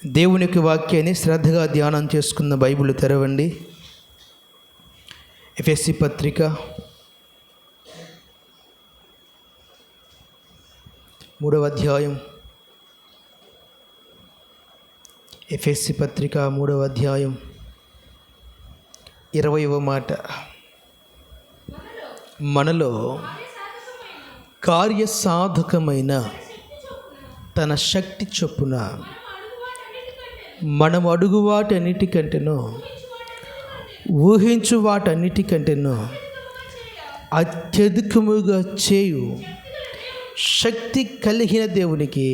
దేవునికి వాక్యాన్ని శ్రద్ధగా ధ్యానం చేసుకున్న బైబిల్ తెరవండి. ఎఫెసీ పత్రిక 3వ అధ్యాయం. ఎఫెసీ పత్రిక 3వ అధ్యాయం 20వ మాట. మనలో కార్యసాధకమైన తన శక్తి చొప్పున మనం అడుగు వాటన్నిటికంటేనో ఊహించు వాటన్నిటికంటేనో అత్యధికముగా చేయు శక్తి కలిగిన దేవునికి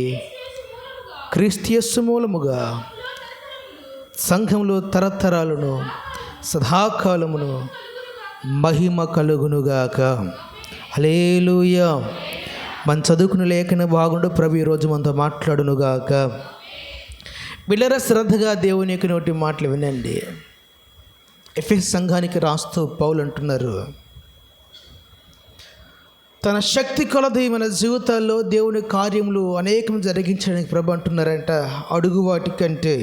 క్రీస్తు మూలముగా సంఘంలో తరతరాలను సదాకాలమును మహిమ కలుగునుగాక. హల్లెలూయా. మన చదువుకున్న లేఖన బాగుండు. ప్రభు ఈరోజు మనతో మాట్లాడునుగాక. బిళ్ళర శ్రద్ధగా దేవుని యొక్క నోటి మాటలు వినండి. ఎఫెసీ సంఘానికి రాస్తూ పౌలు అంటున్నారు, తన శక్తి కొలది మన జీవితాల్లో దేవుని కార్యములు అనేకం జరిగించడానికి ప్రభు అంటున్నారంట. అడుగు వాటికంటే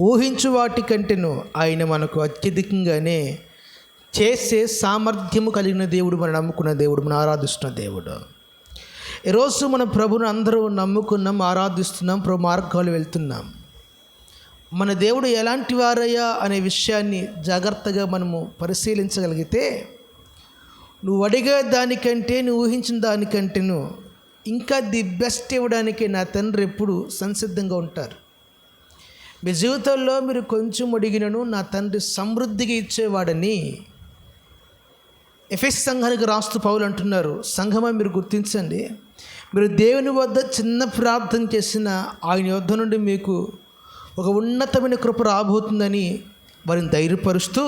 ఊహించు వాటికంటేను ఆయన మనకు అత్యధికంగానే చేసే సామర్థ్యము కలిగిన దేవుడు, మనం నమ్ముకున్న దేవుడు, మనం ఆరాధిస్తున్న దేవుడు. ఈరోజు మనం ప్రభుని అందరూ నమ్ముకున్నాం, ఆరాధిస్తున్నాం, ప్రభు మార్గాలు వెళ్తున్నాం. మన దేవుడు ఎలాంటి వారయ్యా అనే విషయాన్ని జాగ్రత్తగా మనము పరిశీలించగలిగితే, నువ్వు అడిగే దానికంటే, నువ్వు ఊహించిన దానికంటేను ఇంకా ది బెస్ట్ ఇవ్వడానికి నా తండ్రి ఎప్పుడు సంసిద్ధంగా ఉంటారు. మీ జీవితంలో మీరు కొంచెం అడిగినను నా తండ్రి సమృద్ధిగా ఇచ్చేవాడని ఎఫెసీ సంఘానికి రాస్తూ పౌలు అంటున్నారు. సంఘమా, మీరు గుర్తించండి, మీరు దేవుని వద్ద చిన్న ప్రార్థన చేసిన ఆయన యొద్ద నుండి మీకు ఒక ఉన్నతమైన కృప రాబోతుందని వారిని ధైర్యపరుస్తూ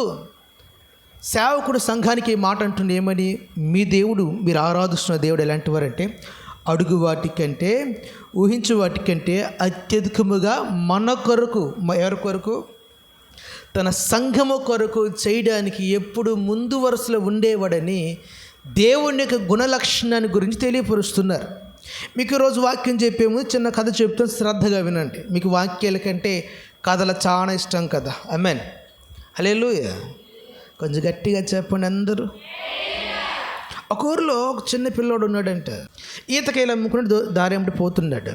సేవకుడు సంఘానికి ఈ మాట అంటుంది. ఏమని? మీ దేవుడు, మీరు ఆరాధిస్తున్న దేవుడు ఎలాంటి వారంటే అడుగు వాటికంటే ఊహించు వాటికంటే అత్యధికముగా మన కొరకు, ఎవరి కొరకు? తన సంఘము కొరకు చేయడానికి ఎప్పుడు ముందు వరుసలో ఉండేవాడని దేవుని యొక్క గుణలక్షణాన్ని గురించి తెలియపరుస్తున్నారు. మీకు ఈరోజు వాక్యం చెప్పే ముందు చిన్న కథ చెప్తాను, శ్రద్ధగా వినండి. మీకు వాక్యాల కంటే కథలు చాలా ఇష్టం కదా. ఆమేన్. హల్లెలూయా. కొంచెం గట్టిగా చెప్పండి అందరూ. ఒక ఊరిలో ఒక చిన్న పిల్లోడు ఉన్నాడంట. ఈతకాయలు అమ్ముకుని దారి వెంబడి పోతున్నాడు.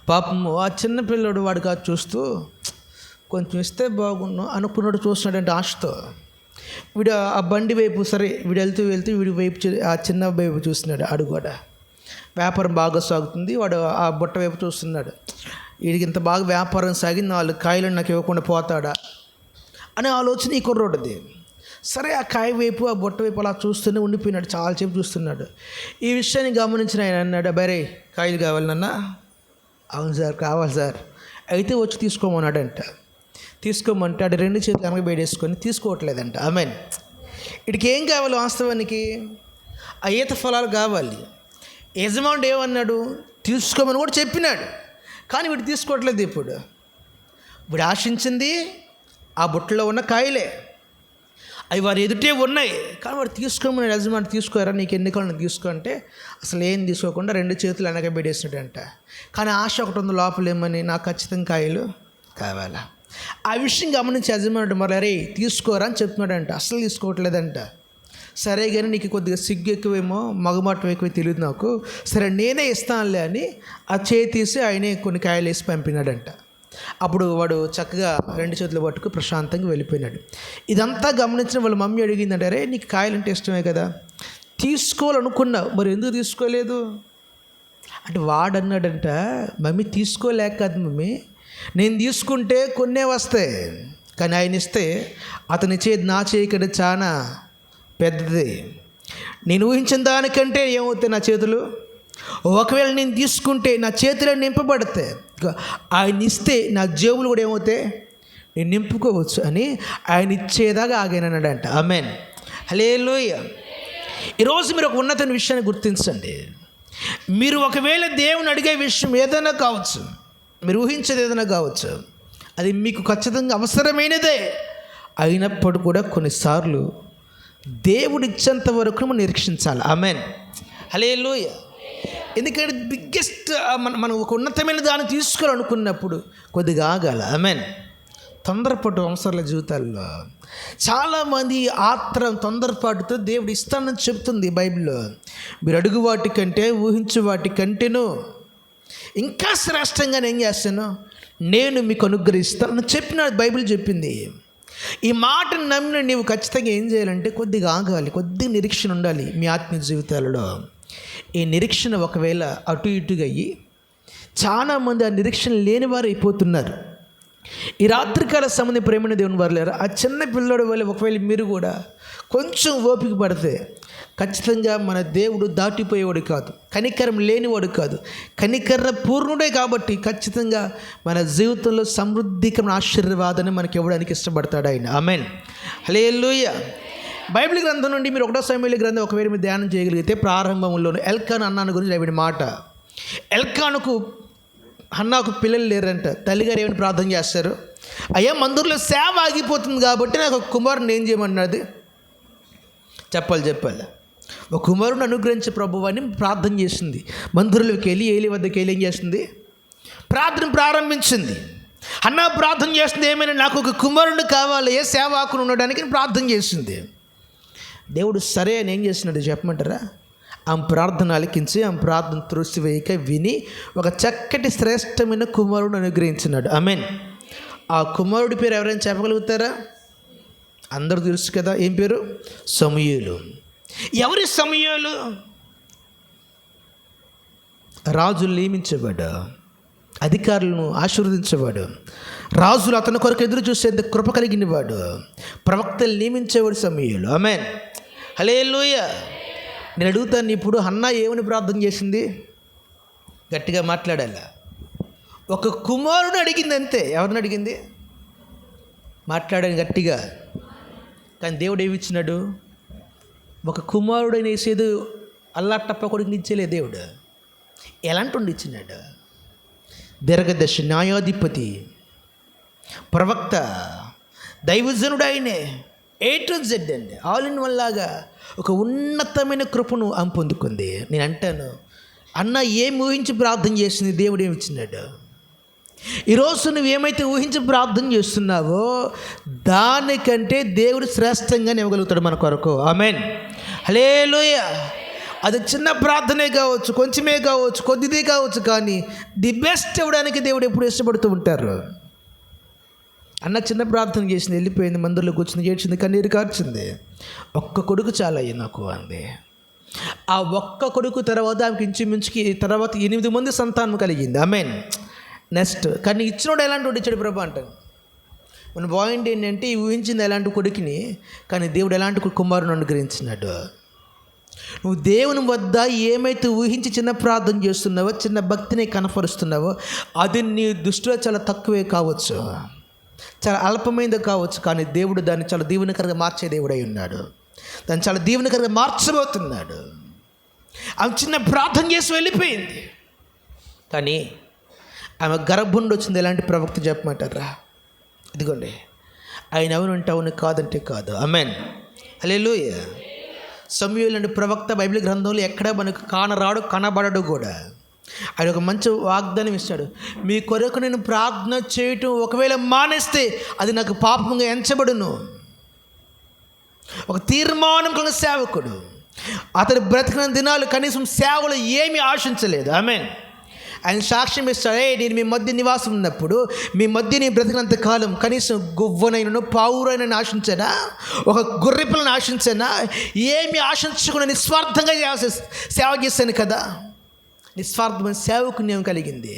పాపము ఆ చిన్న పిల్లోడు వాడిగా చూస్తూ కొంచెం ఇస్తే బాగున్నాను అనుకున్నాడు. చూస్తున్నాడంటే ఆశతో. వీడు ఆ బండి వైపు, సరే వీడు వెళ్తూ వీడి వైపు, ఆ చిన్న వైపు చూస్తున్నాడు. ఆడు కూడా వ్యాపారం బాగా సాగుతుంది. వాడు ఆ బుట్ట వైపు చూస్తున్నాడు. వీడికి ఇంత బాగా వ్యాపారం సాగి 4 కాయలు నాకు ఇవ్వకుండా పోతాడా అనే ఆలోచన ఈ కుర్రోడిది. సరే ఆ కాయ వైపు, ఆ బుట్ట వైపు అలా చూస్తూనే ఉండిపోయినాడు. చాలాసేపు చూస్తున్నాడు. ఈ విషయాన్ని గమనించిన ఆయన అన్నాడు, బరే కాయలు కావాలి నాన్న? అవును సార్, కావాలి సార్. అయితే వచ్చి తీసుకోమన్నాడంట. తీసుకోమంటే ఆడు 2 చేతులు వెనక బేడేసుకొని తీసుకోవట్లేదంట. ఆమేన్. వీడికి ఏం కావాలి వాస్తవానికి? ఆ ఈత ఫలాలు కావాలి. యజమానుడు ఏమన్నాడు? తీసుకోమని కూడా చెప్పినాడు. కానీ వీడు తీసుకోవట్లేదు. ఇప్పుడు వీడు ఆశించింది ఆ బుట్టలో ఉన్న కాయలే. అవి వారి ఎదుటే ఉన్నాయి. కానీ వాడు తీసుకోమని యజమాని తీసుకోరా, నీకు ఎన్ని కాళ్ళు తీసుకో అంటే అసలు ఏం తీసుకోకుండా 2 చేతులు వెనక బేడేసినాడంట. కానీ ఆశ ఒకటి ఉంది లోపల, ఏమని? నాకు ఖచ్చితంగా కాయలు కావాలా. ఆ విషయం గమనించి యజమానుడు మరి అరే తీసుకోరా అని చెప్తున్నాడంట. అసలు తీసుకోవట్లేదంట. సరే కానీ నీకు కొద్దిగా సిగ్గు ఎక్కువేమో, మగమాటం ఎక్కువ తెలియదు నాకు, సరే నేనే ఇస్తానులే అని ఆ తీసి ఆయనే కొన్ని కాయలు వేసి పంపినాడంట. అప్పుడు వాడు చక్కగా 2 చేతులు పట్టుకు ప్రశాంతంగా వెళ్ళిపోయినాడు. ఇదంతా గమనించిన వాళ్ళ మమ్మీ అడిగిందంటే, అరే నీకు కాయలంటే ఇష్టమే కదా, తీసుకోవాలనుకున్నావు, మరి ఎందుకు తీసుకోలేదు అంటే వాడన్నాడంట, మమ్మీ తీసుకోలేక కాదు మమ్మీ, నేను తీసుకుంటే కొన్నే వస్తాయి, కానీ ఆయన ఇస్తే అతని చేతి నా చేయకంటే చాలా పెద్దది. నేను ఊహించిన దానికంటే ఏమవుతాయి నా చేతులు. ఒకవేళ నేను తీసుకుంటే నా చేతులు నింపబడతాయి, ఆయన ఇస్తే నా జేబులు కూడా ఏమవుతాయి, నేను నింపుకోవచ్చు అని ఆయన ఇచ్చేదాకా ఆగానన్నాడంట. ఆమేన్. హల్లెలూయా. ఈరోజు మీరు ఒక ఉన్నతమైన విషయాన్ని గుర్తించండి. మీరు ఒకవేళ దేవుని అడిగే విషయం ఏదైనా కావచ్చు, మీరు ఊహించేది ఏదైనా కావచ్చు, అది మీకు ఖచ్చితంగా అవసరమైనదే అయినప్పుడు కూడా కొన్నిసార్లు దేవుడు ఇచ్చేంత వరకు మనం నిరీక్షించాలి. ఆమేన్. హల్లెలూయా. ఎందుకంటే బిగ్గెస్ట్ మనం ఒక ఉన్నతమైన దాన్ని తీసుకోవాలనుకున్నప్పుడు కొద్దిగా ఆగాల. ఆమేన్. తొందరపాటు అవసరాల జీవితాల్లో చాలామంది ఆత్రం తొందరపాటుతో దేవుడు ఇస్తానని చెప్తుంది బైబిల్లో. మీరు అడుగు వాటి కంటే ఊహించు వాటి కంటేను ఇంకా శ్రేష్టంగా నేను ఏం చేస్తాను, నేను మీకు అనుగ్రహిస్తాను చెప్పిన బైబిల్ చెప్పింది. ఈ మాటను నమ్మిన నీవు ఖచ్చితంగా ఏం చేయాలంటే కొద్దిగా ఆగాలి, కొద్దిగా నిరీక్షణ ఉండాలి మీ ఆత్మీయ జీవితాలలో. ఈ నిరీక్షణ ఒకవేళ అటు ఇటుగా అయ్యి చాలామంది ఆ నిరీక్షణ లేని వారు అయిపోతున్నారు. ఈ రాత్రికాల సంబంధి ప్రేమైన దేవుని వారు లేరు. ఆ చిన్న పిల్లడు వల్ల ఒకవేళ మీరు కూడా కొంచెం ఓపిక పడితే ఖచ్చితంగా మన దేవుడు దాటిపోయేవాడు కాదు, కనికరం లేనివాడు కాదు, కనికర పూర్ణుడే. కాబట్టి ఖచ్చితంగా మన జీవితంలో సమృద్ధికరమైన ఆశీర్వాదాన్ని మనకి ఇవ్వడానికి ఇష్టపడతాడు ఆయన. ఆమేన్. హల్లెలూయా. బైబిల్ గ్రంథం నుండి మీరు 1 సమూయేలు గ్రంథం ఒకవేళ మీరు ధ్యానం చేయగలిగితే ప్రారంభంలోనే ఎల్కాను అన్నాను గురించి రాబడిన మాట. ఎల్కానుకు హన్నాకు పిల్లలు లేరంట. తల్లిగారు ఏమైనా ప్రార్థన చేస్తారు, అయ్యా మందిరంలో సేవ ఆగిపోతుంది కాబట్టి నాకు ఒక కుమారుని ఏం చేయమన్నది చెప్పాలి. ఒక కుమారుని అనుగ్రహించే ప్రభువాన్ని ప్రార్థన చేసింది. మందిరంలోకి వెళ్ళి ఏలి వద్దకు వెళ్ళి ఏం చేస్తుంది, ప్రార్థన ప్రారంభించింది. హన్నా ప్రార్థన చేస్తుంది, ఏమైనా నాకు ఒక కుమారుడు కావాలి, ఏ సేవాకుని ఉండడానికి ప్రార్థన చేసింది. దేవుడు సరే అని ఏం చేసినాడు చెప్పమంటారా, ఆమె ప్రార్థన ఆలకించి ఆమె ప్రార్థన త్రోసివేయక విని ఒక చక్కటి శ్రేష్టమైన కుమారుడు అనుగ్రహించినాడు. ఆమేన్. ఆ కుమారుడి పేరు ఎవరైనా చెప్పగలుగుతారా? అందరూ తెలుసు కదా, ఏం పేరు? సమూయేలు. ఎవరి సమూయేలు? రాజులు నియమించేవాడు, అధికారులను ఆశీర్వదించేవాడు, రాజులు అతని కొరకు ఎదురు చూసేంత కృప కలిగినవాడు, ప్రవక్తలు నియమించేవాడు సమూయేలు. ఆమేన్. హల్లెలూయా. నేను అడుగుతాను, ఇప్పుడు హన్నా ఏమని ప్రార్థన చేసింది? గట్టిగా మాట్లాడాలి. ఒక కుమారుడు అడిగింది అంతే. ఎవరిని అడిగింది? మాట్లాడాను గట్టిగా. కానీ దేవుడు ఏమి ఇచ్చినాడు? ఒక కుమారుడైన యేసేదు అల్లాటప్ప కొడుకుని ఇచ్చేలే దేవుడు. ఎలాంటి ఉండి ఇచ్చినాడు? దీర్ఘదర్శ, న్యాయాధిపతి, ప్రవక్త, దైవజనుడు ఆయనే. A to Z అండి, ఆల్ ఇన్ వన్ లాగా ఒక ఉన్నతమైన కృపను ఆమె పొందుకుంది. నేను అంటాను, అన్న ఏం ఊహించి ప్రార్థన చేసింది, దేవుడు ఏమి ఇచ్చినాడు? ఈరోజు నువ్వేమైతే ఊహించి ప్రార్థన చేస్తున్నావో దానికంటే దేవుడు శ్రేష్టంగానే ఇవ్వగలుగుతాడు మన కొరకు. ఆమేన్. హల్లెలూయా. అది చిన్న ప్రార్థనే కావచ్చు, కొంచెమే కావచ్చు, కొద్దిదే కావచ్చు, కానీ ది బెస్ట్ ఇవ్వడానికి దేవుడు ఎప్పుడు ఇష్టపడుతూ ఉంటారు. అన్న చిన్న ప్రార్థన చేసింది, వెళ్ళిపోయింది, మందిరంలో కూర్చుని ఏడ్చింది, కన్నీరు కార్చింది. ఒక్క కొడుకు చాలయ్యి నాకు అంది. ఆ ఒక్క కొడుకు తర్వాత ఆమెకి ఇంచుమించుకి తర్వాత 8 మంది సంతానం కలిగింది. ఆమేన్. నెక్స్ట్ కానీ ఇచ్చినోడు ఎలాంటి వాడు ఇచ్చాడు ప్రభు అంటాను. మన పాయింట్ ఏంటంటే ఈ ఊహించింది ఎలాంటి కొడుకుని, కానీ దేవుడు ఎలాంటి కుమారుని అనుగ్రహించినాడు. నువ్వు దేవుని వద్ద ఏమైతే ఊహించి చిన్న ప్రార్థన చేస్తున్నావో, చిన్న భక్తిని కనపరుస్తున్నావో అది నీ దృష్టిలో చాలా తక్కువే కావచ్చు, చాలా అల్పమైనది కావచ్చు, కానీ దేవుడు దాన్ని చాలా దీవెనకరంగా మార్చే దేవుడై ఉన్నాడు. దాన్ని చాలా దీవెనకరంగా మార్చబోతున్నాడు. ఆమె చిన్న ప్రార్థన చేసి వెళ్ళిపోయింది, కానీ ఆమె గర్భండి వచ్చింది. ఎలాంటి ప్రవక్త చెప్పమంటారా? ఇదిగోండి, ఆయన అవునంటే అవును, కాదంటే కాదు. ఆమేన్. హల్లెలూయా. సమూయేలు అనే ప్రవక్త బైబిల్ గ్రంథంలో ఎక్కడ మనకు కానరాడు, కనబడడు కూడా. ఆయన ఒక మంచి వాగ్దానం ఇస్తాడు, మీ కొరకు నేను ప్రార్థన చేయటం ఒకవేళ మానేస్తే అది నాకు పాపంగా ఎంచబడును. ఒక తీర్మానం కలిగిన సేవకుడు, అతడు బ్రతికిన దినాలు కనీసం సేవలు ఏమీ ఆశించలేదు. ఆమేన్. ఆయన సాక్ష్యం ఇస్తాడు, నేను మీ మధ్య నివాసం ఉన్నప్పుడు మీ మధ్య నేను బ్రతికినంత కాలం కనీసం గువ్వనైనను పావురైనా ఆశించానా, ఒక గొర్రెపిల్లని ఆశించానా, ఏమి ఆశించకుండా నిస్వార్థంగా సేవ చేశాను కదా. నిస్వార్థమైన సేవకు నేను కలిగింది,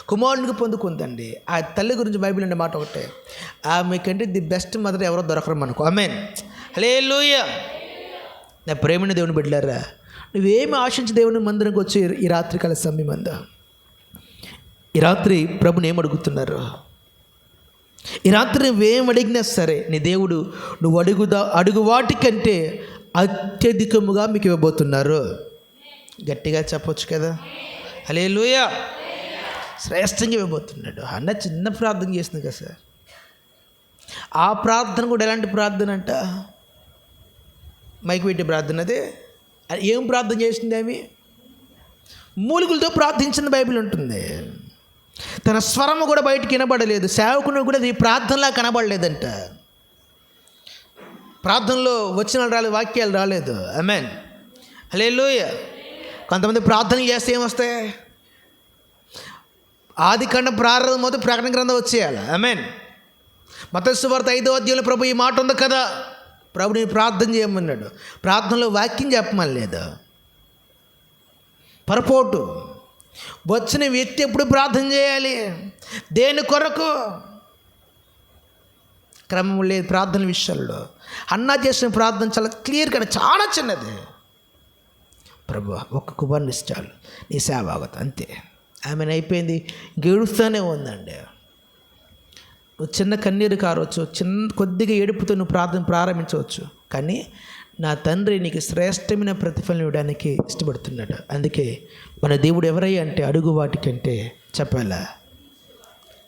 కుమారునికి పొందుకుందండి. ఆ తల్లి గురించి బైబిల్ అనే మాట ఒకటే, ఆమె కంటే ది బెస్ట్ మదర్ ఎవరో దొరకరు మనకు. ఆమేన్. హల్లెలూయా. నా ప్రేమైన దేవుని బిడ్డలారా, నువ్వేమి ఆశించి దేవుని మందిరంకి వచ్చి ఈ రాత్రికాల సమయం అందా, ఈ రాత్రి ప్రభుని ఏం అడుగుతున్నారు? ఈ రాత్రి నువ్వేం అడిగినా సరే నీ దేవుడు నువ్వు అడుగు వాటికంటే అత్యధికముగా మీకు ఇవ్వబోతున్నారు. గట్టిగా చెప్పొచ్చు కదా. హల్లెలూయా. శ్రేష్టంగా ఇవ్వబోతున్నాడు. అన్న చిన్న ప్రార్థన చేసింది కదా సార్. ఆ ప్రార్థన కూడా ఎలాంటి ప్రార్థన అంట? మైకి పెట్టి ప్రార్థన. అదే ఏం ప్రార్థన చేసింది? ఆమె మూలుగులతో ప్రార్థించిన బైబిల్ ఉంటుంది. తన స్వరము కూడా బయటికి వినబడలేదు, సేవకుని కూడా ఈ ప్రార్థనలా కనబడలేదంట. ప్రార్థనలో వచనాలు రాలేదు, వాక్యాలు రాలేదు. ఆమేన్, హల్లెలూయా. కొంతమంది ప్రార్థనలు చేస్తే ఏమొస్తాయి? ఆదికాండం ప్రారంభం మొదటి ప్రకటన గ్రంథం వచ్చేయాలి. ఆమేన్. మత్తయి సువార్త 5వ అధ్యాయంలో ప్రభు ఈ మాట ఉంది కదా, ప్రభు నేను ప్రార్థన చేయమన్నాడు. ప్రార్థనలో వాక్యం చెప్పమని లేదు. పొరపాటు. వచ్చిన వ్యక్తి ఎప్పుడు ప్రార్థన చేయాలి? దేని కొరకు? క్రమం లేదు ప్రార్థన విషయాల్లో. అన్నా చేసిన ప్రార్థన చాలా క్లియర్గా, చాలా చిన్నది. ప్రభు ఒక్క కుమారుని ఇష్టాలు, నీ సేవాగత, అంతే. ఆమెను అయిపోయింది. గెడుస్తూనే ఉందండి. నువ్వు చిన్న కన్నీరు కారవచ్చు, కొద్దిగా ఏడుపుతో నువ్వు ప్రార్థన ప్రారంభించవచ్చు, కానీ నా తండ్రి నీకు శ్రేష్టమైన ప్రతిఫలం ఇవ్వడానికి ఇష్టపడుతున్నాడు. అందుకే మన దేవుడు ఎవరయ్యా అంటే, అడుగు వాటికంటే చెప్పాలా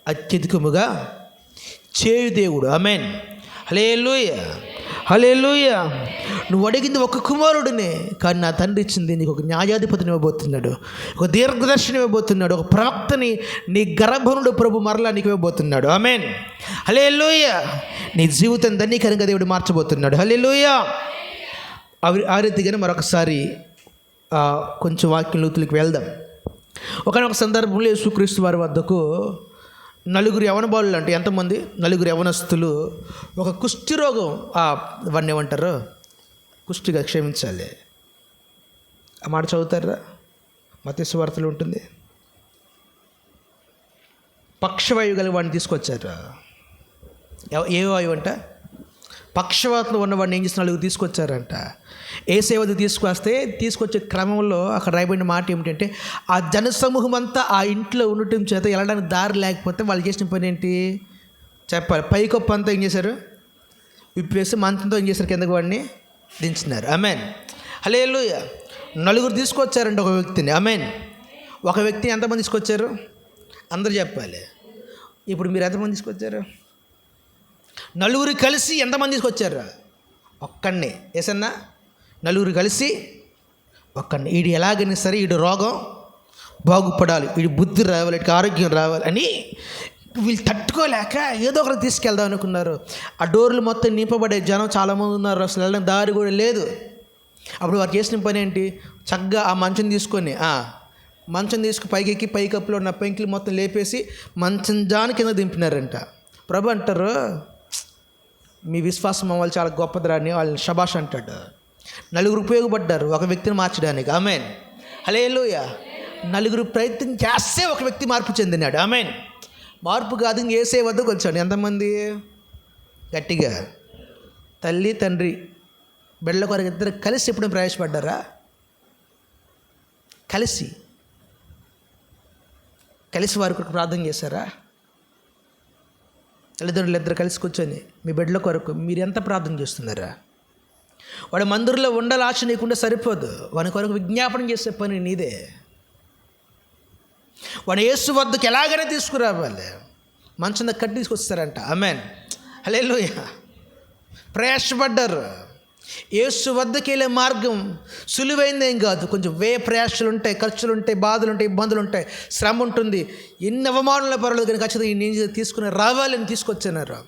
అత్యధికముగా చేయు దేవుడు. ఆమేన్, హల్లెలూయా, హల్లెలూయా. నువ్వు అడిగింది ఒక కుమారుడినే, కానీ నా తండ్రి ఇచ్చింది నీకు ఒక న్యాయాధిపతిని ఇవ్వబోతున్నాడు, ఒక దీర్ఘదర్శిని ఇవ్వబోతున్నాడు, ఒక ప్రవక్తని నీ గర్భనుడు ప్రభు మరలా నీకు ఇవ్వబోతున్నాడు. ఆమేన్, హల్లెలూయా. నీ జీవితం ధన్యకరంగా దేవుడు మార్చబోతున్నాడు. హల్లెలూయా. ఆ రీతిగానే మరొకసారి కొంచెం వాక్యం లోతులకు వెళ్దాం. ఒకనొక సందర్భంలో యేసుక్రీస్తు వారి వద్దకు నలుగురు యవన బాలులు, అంటే ఎంతమంది? నలుగురు యవనస్తులు ఒక కుష్టి రోగం, వాడిని ఏమంటారు? కుష్టిగా, క్షమించాలి. ఆ మాట చదువుతారా? మత్తయి సువార్తలో ఉంటుంది. పక్షవాయువు గల వాడిని తీసుకొచ్చారు. ఏ వాయువు అంట? పక్షవాతంలో ఉన్నవాడిని ఏం చేసిన నలుగురు తీసుకొచ్చారంట. ఏ సేవది తీసుకొచ్చే క్రమంలో అక్కడ రాయబడిన మాట ఏమిటంటే, ఆ జనసమూహం అంతా ఆ ఇంట్లో ఉండటం చేత వెళ్ళడానికి దారి లేకపోతే వాళ్ళు చేసిన పని ఏంటి చెప్పాలి. పైకొప్ప అంతా ఏం చేశారు? విప్పేసి మంచంతో ఏం చేశారు? కిందకి వాడిని దించినారు. ఆమేన్, హల్లెలూయా. నలుగురు తీసుకొచ్చారండి ఒక వ్యక్తిని. ఆమేన్. ఒక వ్యక్తిని ఎంతమంది తీసుకొచ్చారు? అందరూ చెప్పాలి. ఇప్పుడు మీరు ఎంతమంది తీసుకొచ్చారు? నలుగురు కలిసి ఎంతమంది తీసుకొచ్చారు? ఒక్కడిని. ఏసన్నా నలుగురు కలిసి ఒక్కడిని. వీడు ఎలాగైనా సరే వీడు రోగం బాగుపడాలి, వీడి బుద్ధి రావాలి, వీడికి ఆరోగ్యం రావాలి అని వీళ్ళు తట్టుకోలేక ఏదో ఒకరు తీసుకెళ్దాం అనుకున్నారు. ఆ డోర్లు మొత్తం నింపబడే జనం చాలామంది ఉన్నారు, అసలు వెళ్ళడానికి దారి కూడా లేదు. అప్పుడు వారు చేసిన పని ఏంటి? చక్కగా ఆ మంచం తీసుకొని పైకెక్కి పైకప్పులో ఉన్న పెంకులు మొత్తం లేపేసి మంచం జాని కింద దింపినారంట. ప్రభు అంటారు, మీ విశ్వాసం వాళ్ళు చాలా గొప్పదిరా అని వాళ్ళని షబాష్ అంటాడు. నలుగురు ఉపయోగపడ్డారు ఒక వ్యక్తిని మార్చడానికి. ఆమేన్, హల్లెలూయా. నలుగురు ప్రయత్నం చేస్తే ఒక వ్యక్తి మార్పు చెందినాడు. ఆమేన్. మార్పు కాదు, ఏసే వద్దకు వచ్చాడు. ఎంతమంది? గట్టిగా తల్లి తండ్రి బిడ్డల కొరకు ఇద్దరు కలిసి ఎప్పుడు ప్రవేశపడ్డారా? కలిసి వారి కొరకు ప్రార్థన చేశారా? తల్లిదండ్రులు ఇద్దరు కలిసి కూర్చొని మీ బిడ్డల కొరకు మీరు ఎంత ప్రార్థన చేస్తున్నారా? వాడు మందిరంలో ఉండాలి ఆశ నీకుంటే సరిపోదు, వాని కొరకు విజ్ఞాపనం చేసే పని నీదే. వాడు యేసు వద్దకు ఎలాగైనా తీసుకురావాలి. మంచం దగ్గర కట్టి తీసుకొస్తారంట. ఆమేన్, హల్లెలూయా. ప్రయాసపడ్డారు. యేసు వద్దకు వెళ్ళే మార్గం సులువైందేం కాదు. కొంచెం ప్రయాసలు ఉంటాయి, ఖర్చులు ఉంటాయి, బాధలు ఉంటాయి, ఇబ్బందులు ఉంటాయి, శ్రమ ఉంటుంది. ఎన్ని అవమానాలు పర్వాలేదు, కానీ ఖచ్చితంగా నేను తీసుకుని రావాలని తీసుకొచ్చినారు.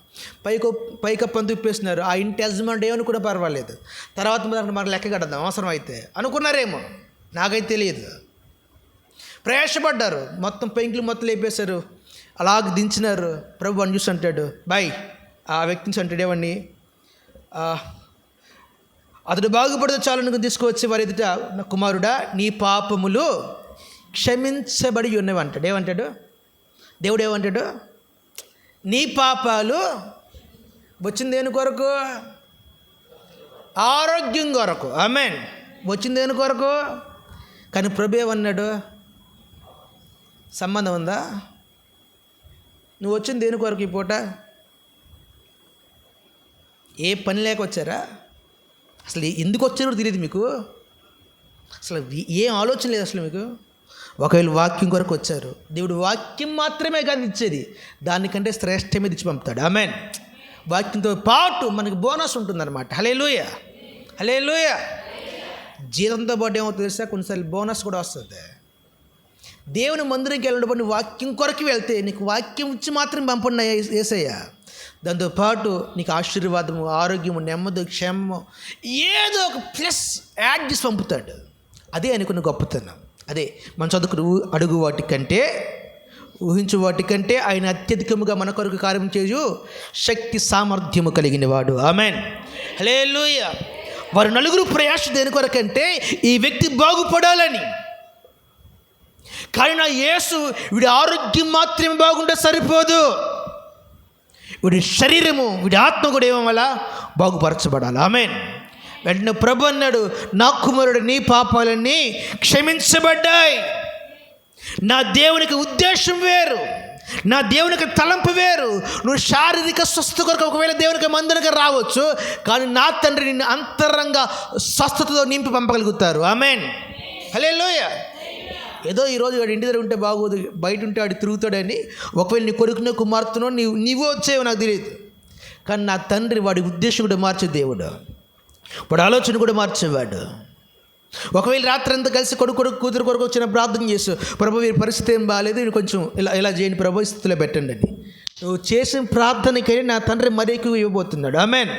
పైకప్పని తిప్పేసినారు. ఆ ఇంటి యజమానుడు ఏమని కూడా పర్వాలేదు, తర్వాత మనకు లెక్క కడదాం అవసరం అయితే అనుకున్నారేమో, నాకైతే తెలియదు. ప్రయాసపడ్డారు. మొత్తం పెంకులు మొత్తం లేపేశారు, అలాగ దించినారు. ప్రభు అని చూసి అంటాడు, బాయ్ ఆ వ్యక్తిని అంటాడు, ఏమని? అతడు బాగుపడితే చాలు తీసుకువచ్చి వారి ఎదుట, నా కుమారుడా నీ పాపములు క్షమించబడి ఉన్నవి అంటాడు. ఏమంటాడు దేవుడు? ఏమంటాడు? నీ పాపాలు వచ్చింది దేని కొరకు? ఆరోగ్యం కొరకు. ఆమేన్. వచ్చింది దేని కొరకు? కానీ ప్రభు ఏమన్నాడు? సంబంధం ఉందా? నువ్వు వచ్చింది దేని కొరకు? ఈ పూట ఏ పని లేక వచ్చారా? అసలు ఎందుకు వచ్చారో తెలియదు మీకు, అసలు ఏం ఆలోచన లేదు అసలు మీకు. ఒకవేళ వాక్యం కొరకు వచ్చారు, దేవుడు వాక్యం మాత్రమే కాదు ఇచ్చేది, దానికంటే శ్రేష్టమే ఇచ్చి పంపుతాడు. ఆమేన్. వాక్యంతో పాటు మనకి బోనస్ ఉంటుందన్నమాట. హల్లెలూయా, హల్లెలూయా. జీతంతో పాటు ఏమో తెలుసా, కొన్నిసార్లు బోనస్ కూడా వస్తుంది. దేవుని మందిరంకి వెళ్ళడం వాక్యం కొరకు వెళ్తే నీకు వాక్యం ఇచ్చి మాత్రం పంపండి యేసయ్య. దాంతోపాటు నీకు ఆశీర్వాదము, ఆరోగ్యము, నెమ్మది, క్షేమము ఏదో ఒక ప్లస్ యాడ్ చేసి పంపుతాడు. అదే అనుకున్న గొప్పతనం. అదే మన చదువుకుని అడుగు వాటికంటే, ఊహించు వాటికంటే ఆయన అత్యధికముగా మన కొరకు కార్యం చేయు శక్తి సామర్థ్యము కలిగిన వాడు. ఆమెన్, హల్లెలూయా. వారు నలుగురు ప్రయాస దేని కొరకంటే ఈ వ్యక్తి బాగుపడాలని. కానీ నా యేసు వీడి ఆరోగ్యం మాత్రమే బాగుంటే సరిపోదు, వీడి శరీరము, వీడి ఆత్మ కూడా ఏమో వల్ల బాగుపరచబడాలి. ఆమెన్. వెంటనే ప్రభు అన్నాడు, నా కుమారుడు నీ పాపాలన్నీ క్షమించబడ్డాయి. నా దేవునికి ఉద్దేశం వేరు, నా దేవునికి తలంపు వేరు. నువ్వు శారీరక స్వస్థత కొరకు ఒకవేళ దేవునికి మందునికి రావచ్చు, కానీ నా తండ్రి నిన్ను అంతరంగ స్వస్థతతో నింపి పంపగలుగుతారు. ఆమెన్, హల్లెలూయా. ఏదో ఈరోజు వాడు ఇంటి దగ్గర ఉంటే బాగోదు, బయట ఉంటే వాడు తిరుగుతాడని ఒకవేళ నీ కొడుకునే కుమార్తెనో నీవు వచ్చేవో నాకు తెలియదు, కానీ నా తండ్రి వాడి ఉద్దేశం కూడా మార్చే దేవుడు, వాడు ఆలోచన కూడా మార్చేవాడు. ఒకవేళ రాత్రి అంతా కలిసి కొడుకు కూతురు కొరకు వచ్చిన ప్రార్థన చేసు, ప్రభు వీరి పరిస్థితి ఏం బాగాలేదు, నేను కొంచెం ఇలా చేయండి ప్రభు, స్థితిలో పెట్టండి అని నువ్వు చేసిన ప్రార్థనకై నా తండ్రి మరీ ఎక్కువ ఇవ్వబోతున్నాడు. ఆమెన్.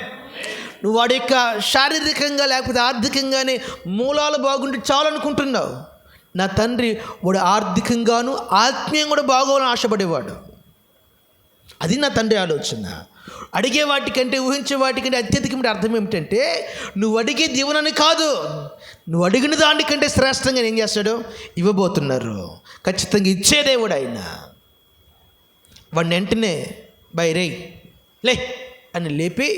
నువ్వు వాడి యొక్క శారీరకంగా లేకపోతే ఆర్థికంగానే మూలాలు బాగుంటే చాలు అనుకుంటున్నావు. నా తండ్రి వాడు ఆర్థికంగాను ఆత్మీయంగా కూడా బాగోవాలని ఆశపడేవాడు. అది నా తండ్రి ఆలోచన. అడిగే వాటికంటే, ఊహించే వాటికంటే అత్యధికమైన అర్థం ఏమిటంటే, నువ్వు అడిగే దీవెనని కాదు, నువ్వు అడిగిన దానికంటే శ్రేష్టంగా ఏం చేస్తాడు, ఇవ్వబోతున్నారు. ఖచ్చితంగా ఇచ్చేదేవుడు ఆయన. వాడిని వెంటనే బయరై లే అని లేపి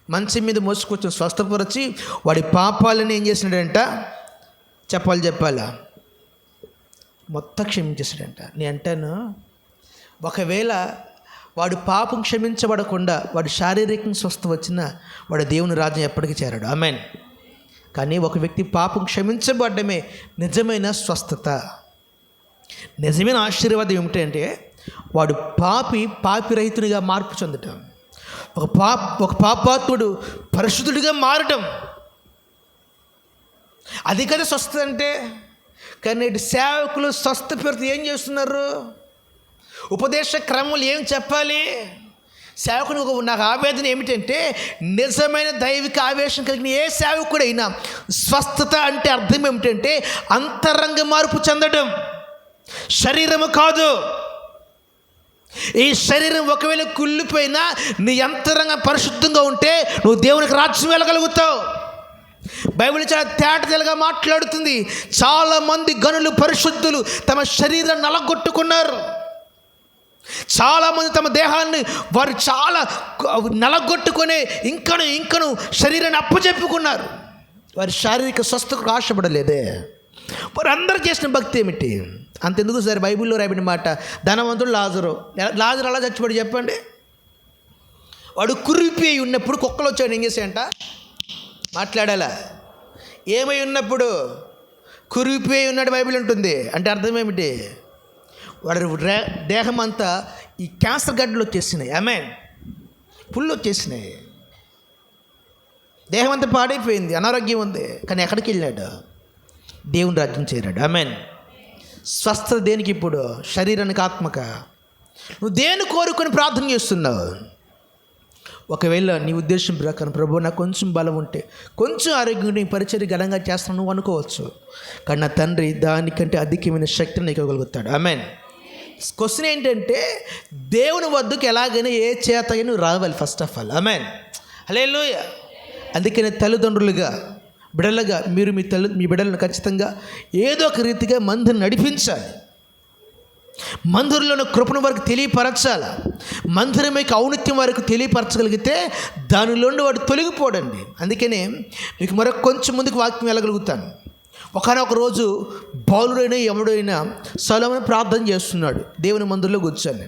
మంచం మీద మోసుకొచ్చి స్వస్థపరిచి వాడి పాపాలని ఏం చేసినాడంట, చెప్పాలా మొత్తం క్షమించేసాడంట. నేను అంటాను, ఒకవేళ వాడు పాపం క్షమించబడకుండా వాడు శారీరకంగా స్వస్థ వచ్చినా వాడు దేవుని రాజ్యం ఎప్పటికీ చేరాడు. ఆమెన్. కానీ ఒక వ్యక్తి పాపం క్షమించబడ్డమే నిజమైన స్వస్థత, నిజమైన ఆశీర్వాదం ఏమిటంటే వాడు పాపిరహితునిగా మార్పు చెందటం, ఒక పాపాత్ముడు పరిశుద్ధుడిగా మారటం. అది కదా స్వస్థత అంటే. కానీ నేటి సేవకులు స్వస్థ పేరుతో ఏం చేస్తున్నారు, ఉపదేశ క్రమములు ఏం చెప్పాలి. సేవకుని నాకు ఆవేదన ఏమిటంటే, నిజమైన దైవిక ఆవేశం కలిగిన ఏ సేవకుడైనా స్వస్థత అంటే అర్థం ఏమిటంటే అంతరంగ మార్పు చెందడం, శరీరము కాదు. ఈ శరీరం ఒకవేళ కుళ్ళిపోయినా నీ అంతరంగం పరిశుద్ధంగా ఉంటే నువ్వు దేవునికి రాజ్యం వెళ్ళగలుగుతావు. బైబిల్ చాలా తేటతెల్లగా మాట్లాడుతుంది. చాలామంది గనులు, పరిశుద్ధులు తమ శరీరాన్ని నలగొట్టుకున్నారు. చాలామంది తమ దేహాన్ని వారు చాలా నలగొట్టుకొని ఇంకను శరీరాన్ని అప్పచెప్పుకున్నారు. వారి శారీరక స్వస్థతకు ఆశపడలేదే. వారు అందరూ చేసిన భక్తి ఏమిటి? అంతెందుకు సార్, బైబిల్లో రాయబడిన మాట, ధనవంతుడు లాజరు అలా చచ్చిపోయి చెప్పండి. వాడు కురిపి ఉన్నప్పుడు కుక్కలు వచ్చాడు, ఏం చేశాయంట, మాట్లాడాలా. ఏమై ఉన్నప్పుడు కురిపిపోయి ఉన్నాడు బైబిల్ ఉంటుంది. అంటే అర్థం ఏమిటి, వాడు దేహం అంతా ఈ క్యాన్సర్ గడ్డలు వచ్చేసినాయి. ఆమెన్. పుళ్ళు వచ్చేసినాయి, దేహం అంతా పాడైపోయింది, అనారోగ్యం ఉంది. కానీ ఎక్కడికి వెళ్ళాడు, దేవుని రాజ్యం చేరాడు. ఆమెన్. స్వస్థత దేనికి ఇప్పుడు, శరీరానికి, ఆత్మక. నువ్వు దేని కోరుకొని ప్రార్థన చేస్తున్నావు? ఒకవేళ నీ ఉద్దేశం ప్రకారం ప్రభు నాకు కొంచెం బలం ఉంటే, కొంచెం ఆరోగ్యం పరిచర్య ఘనంగా చేస్తాను నువ్వు అనుకోవచ్చు. కానీ నా తండ్రి దానికంటే అధికమైన శక్తిని నీకు ఇవ్వగలుగుతాడు. ఆమెన్. క్వశ్చన్ ఏంటంటే, దేవుని వద్దకు ఎలాగైనా ఏ చేతగా నువ్వు రావాలి ఫస్ట్ ఆఫ్ ఆల్. ఆమెన్, హల్లెలూయా. అందుకనే తల్లిదండ్రులుగా, బిడ్డలుగా మీరు మీ బిడ్డలను ఖచ్చితంగా ఏదో ఒక రీతిగా మందిని నడిపించాలి. మందిరంలోని కృపను వారికి తెలియపరచాలి. మందిరం యొక్క ఔన్నత్యం వారికి తెలియపరచగలిగితే దానిలోండి వాడు తొలగిపోడండి. అందుకనే మీకు మరొక కొంచెం ముందుకు వాక్యం వెళ్ళగలుగుతాను. ఒకనొక రోజు బాలుడైనా ఎవడైనా సొలొమోను ప్రార్థన చేస్తున్నాడు దేవుని మందిరంలో కూర్చొని.